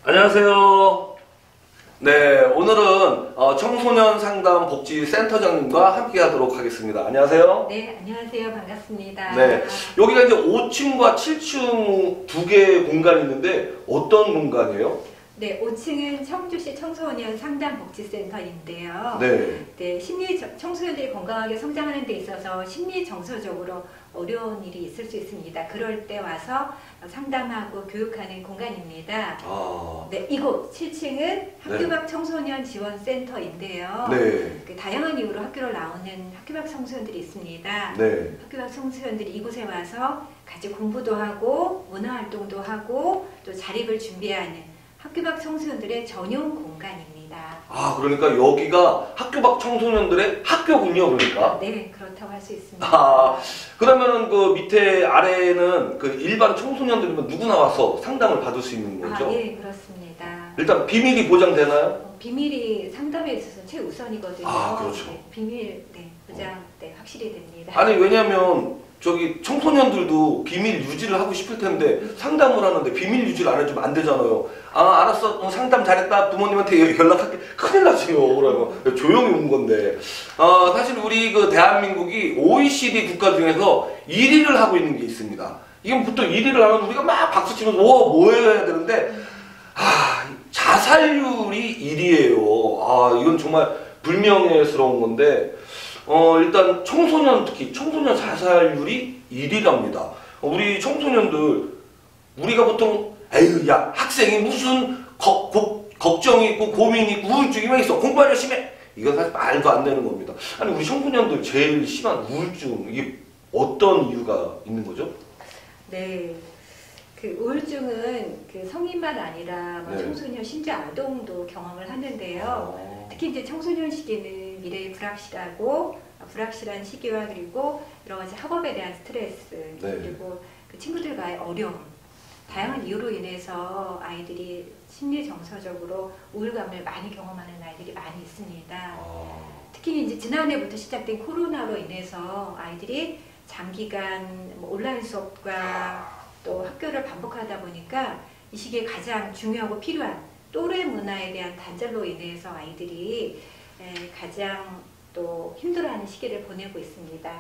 안녕하세요. 네, 오늘은 청소년 상담 복지 센터장님과 함께 하도록 하겠습니다. 안녕하세요. 네, 안녕하세요. 반갑습니다. 네, 여기가 이제 5층과 7층 두 개의 공간이 있는데 어떤 공간이에요? 네, 5층은 청주시 청소년 상담복지센터인데요. 네. 청소년들이 건강하게 성장하는 데 있어서 심리 정서적으로 어려운 일이 있을 수 있습니다. 그럴 때 와서 상담하고 교육하는 공간입니다. 네, 이곳 7층은 학교 밖 청소년 지원센터인데요. 네. 다양한 이유로 학교를 나오는 학교 밖 청소년들이 있습니다. 네. 학교 밖 청소년들이 이곳에 와서 같이 공부도 하고 문화활동도 하고 또 자립을 준비하는 학교 밖 청소년들의 전용 공간입니다. 그러니까 여기가 학교 밖 청소년들의 학교군요, 그러니까? 네, 그렇다고 할 수 있습니다. 그러면은 그 밑에 아래에는 그 일반 청소년들이면 누구나 와서 상담을 받을 수 있는 거죠? 예, 그렇습니다. 일단 비밀이 보장되나요? 비밀이 상담에 있어서 최우선이거든요. 그렇죠. 네, 비밀, 보장, 확실히 됩니다. 아니, 왜냐면 저기 청소년들도 비밀 유지를 하고 싶을 텐데 상담을 하는데 비밀 유지를 안 해주면 안 되잖아요. 알았어, 상담 잘했다, 부모님한테 연락할게. 큰일 나지요. 그러면 조용히 온 건데. 사실 우리 그 대한민국이 OECD 국가 중에서 1위를 하고 있는 게 있습니다. 이건 보통 1위를 하면 우리가 막 박수 치면서 뭐 해야 되는데 자살률이 1위예요. 이건 정말 불명예스러운 건데. 일단 특히 청소년 자살률이 1위랍니다. 우리 청소년들, 우리가 보통 에휴, 야, 학생이 무슨 걱정이 있고 고민이 있고 우울증이 왜 있어? 공부 열심히 해! 이건 사실 말도 안 되는 겁니다. 아니, 우리 청소년들 제일 심한 우울증, 이게 어떤 이유가 있는 거죠? 네. 그 우울증은 그 성인만 아니라 청소년, 심지어 아동도 경험을 하는데요. 특히 이제 청소년 시기는 미래에 불확실한 시기와 그리고 여러 가지 학업에 대한 스트레스, 그리고 그 친구들과의 어려움, 다양한 이유로 인해서 아이들이 심리 정서적으로 우울감을 많이 경험하는 아이들이 많이 있습니다. 특히 이제 지난해부터 시작된 코로나로 인해서 아이들이 장기간 온라인 수업과 또 학교를 반복하다 보니까 이 시기에 가장 중요하고 필요한 또래 문화에 대한 단절로 인해서 아이들이 가장 또 힘들어하는 시기를 보내고 있습니다.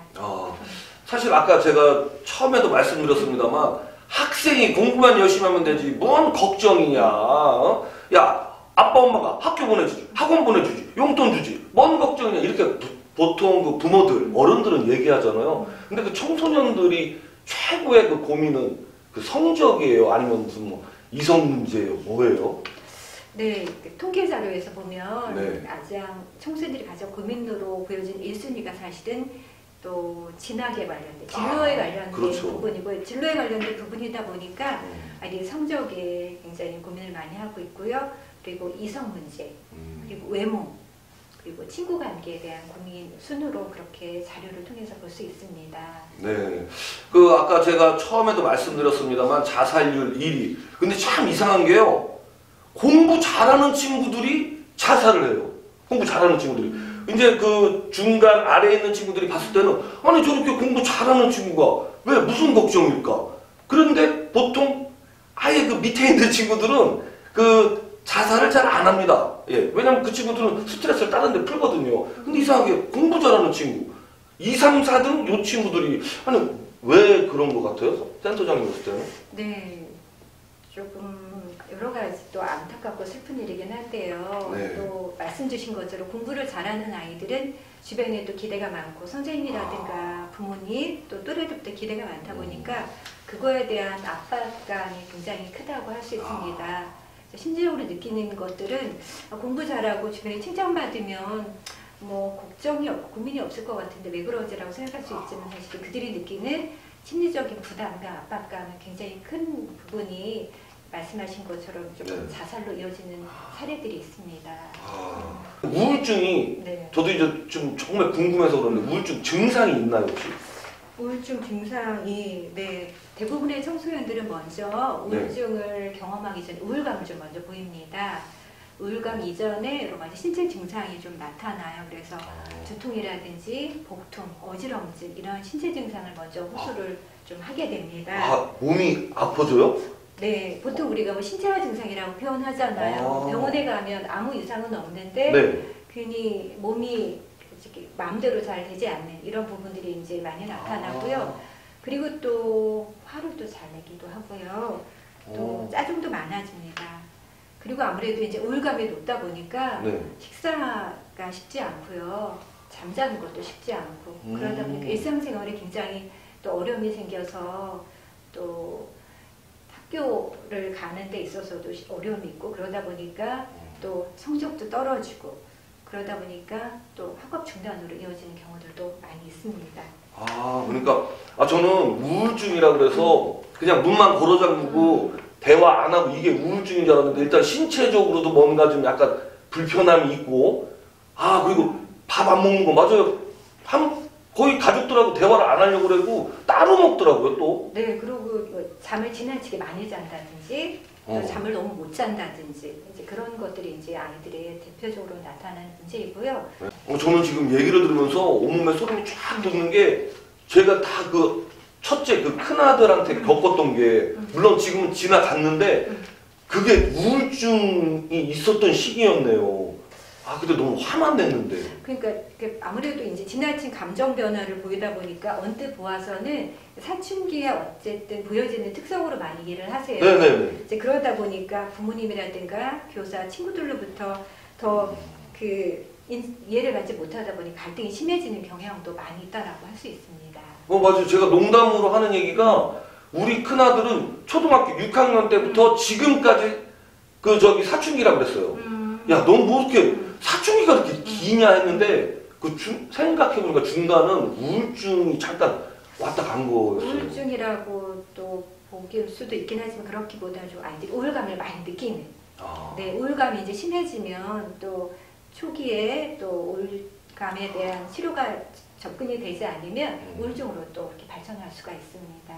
사실 아까 제가 처음에도 말씀드렸습니다만 학생이 공부만 열심히 하면 되지 뭔 걱정이냐. 야, 아빠 엄마가 학교 보내주지, 학원 보내주지, 용돈 주지, 뭔 걱정이냐. 이렇게 보통 그 부모들, 어른들은 얘기하잖아요. 근데 그 청소년들이 최고의 그 고민은 그 성적이에요? 아니면 무슨 뭐 이성 문제예요? 뭐예요? 네, 통계 자료에서 보면 가장 청소년들이 가장 고민으로 보여진 1순위가 사실은 또 진학에 관련된, 진로에 관련된 부분이고, 진로에 관련된 부분이다 보니까 아이들이 성적에 굉장히 고민을 많이 하고 있고요. 그리고 이성 문제, 그리고 외모, 그리고 친구 관계에 대한 고민 순으로 그렇게 자료를 통해서 볼 수 있습니다. 네. 그 아까 제가 처음에도 말씀드렸습니다만 자살률 1위. 근데 참 이상한 게요. 공부 잘하는 친구들이 자살을 해요. 공부 잘하는 친구들이. 이제 그 중간 아래에 있는 친구들이 봤을 때는 아니 저렇게 공부 잘하는 친구가 왜 무슨 걱정일까? 그런데 보통 아예 그 밑에 있는 친구들은 그 자살을 잘 안 합니다. 왜냐면 그 친구들은 스트레스를 다른 데 풀거든요. 근데 이상하게 공부 잘하는 친구 2, 3, 4등 요 친구들이 아니 왜 그런 것 같아요? 센터장님 봤을 때는? 네. 조금 여러 가지 또 안타깝고 슬픈 일이긴 한데요. 또 말씀 주신 것처럼 공부를 잘하는 아이들은 주변에 또 기대가 많고 선생님이라든가 부모님 또 또래들부터 기대가 많다 보니까 그거에 대한 압박감이 굉장히 크다고 할 수 있습니다. 심리적으로 느끼는 것들은 공부 잘하고 주변에 칭찬받으면 뭐 걱정이 없고 고민이 없을 것 같은데 왜 그러지라고 생각할 수 있지만 사실 그들이 느끼는 심리적인 부담과 압박감은 굉장히 큰 부분이 말씀하신 것처럼 좀 자살로 이어지는 사례들이 있습니다. 우울증이 저도 이제 좀 정말 궁금해서 그런데 우울증 증상이 있나요 혹시? 우울증 증상이 대부분의 청소년들은 먼저 우울증을 경험하기 전에 우울감을 좀 먼저 보입니다. 우울감 이전에 여러 가지 신체 증상이 좀 나타나요. 그래서 두통이라든지 복통, 어지럼증 이런 신체 증상을 먼저 호소를 좀 하게 됩니다. 몸이 아파져요? 네, 보통 우리가 뭐 신체화 증상이라고 표현하잖아요. 아. 병원에 가면 아무 이상은 없는데 네. 괜히 몸이 솔직히 마음대로 잘 되지 않는 이런 부분들이 이제 많이 나타나고요. 그리고 또 화를 또 잘 내기도 하고요. 또 짜증도 많아집니다. 그리고 아무래도 이제 우울감이 높다 보니까 네. 식사가 쉽지 않고요. 잠자는 것도 쉽지 않고 그러다 보니까 일상생활에 굉장히 또 어려움이 생겨서 또 학교를 가는 데 있어서도 어려움이 있고 그러다 보니까 또 성적도 떨어지고 그러다 보니까 또 학업 중단으로 이어지는 경우들도 많이 있습니다. 아, 그러니까 저는 우울증이라 그래서 그냥 문만 걸어 잠그고 대화 안 하고 이게 우울증인 줄 알았는데 일단 신체적으로도 뭔가 좀 약간 불편함이 있고 그리고 밥 안 먹는 거 맞아요. 거의 가족들하고 대화를 안 하려고 그러고 따로 먹더라고요 또. 네, 그리고 뭐 잠을 지나치게 많이 잔다든지 또 잠을 너무 못 잔다든지 이제 그런 것들이 이제 아이들의 대표적으로 나타나는 문제이고요. 저는 지금 얘기를 들으면서 온몸에 소름이 쫙 돋는 게 제가 다 그 첫째 그 큰아들한테 겪었던 게 물론 지금은 지나갔는데 그게 우울증이 있었던 시기였네요. 근데 너무 화만 냈는데. 그러니까 아무래도 이제 지나친 감정 변화를 보이다 보니까 언뜻 보아서는 사춘기에 어쨌든 보여지는 특성으로 많이 이해를 하세요. 네네. 이제 그러다 보니까 부모님이라든가 교사, 친구들로부터 더 이해를 받지 못하다 보니 갈등이 심해지는 경향도 많이 있다라고 할 수 있습니다. 맞아요. 제가 농담으로 하는 얘기가 우리 큰아들은 초등학교 6학년 때부터 지금까지 사춘기라고 그랬어요. 야, 넌 뭐 이렇게 사춘기가 그렇게 기냐 했는데 생각해보니까 중간은 우울증이 잠깐 왔다 간 거였어요. 우울증이라고 또 보길 수도 있긴 하지만 그렇기보다는 좀 아이들이 우울감을 많이 느끼는. 네, 우울감이 이제 심해지면 또 초기에 또 우울감에 대한 치료가 접근이 되지 않으면 우울증으로 또 이렇게 발전할 수가 있습니다.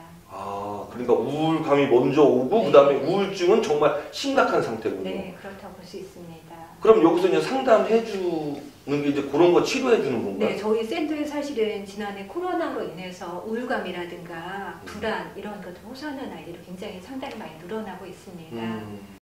그러니까 우울감이 먼저 오고 네. 그다음에 우울증은 정말 심각한 상태군요. 네, 그렇다고 볼 수 있습니다. 그럼 여기서 이제 상담해 주는 게 이제 그런 거 치료해 주는 건가요? 네, 저희 센터에 사실은 지난해 코로나로 인해서 우울감이라든가 불안 이런 것들 호소하는 아이들이 굉장히 상당히 많이 늘어나고 있습니다.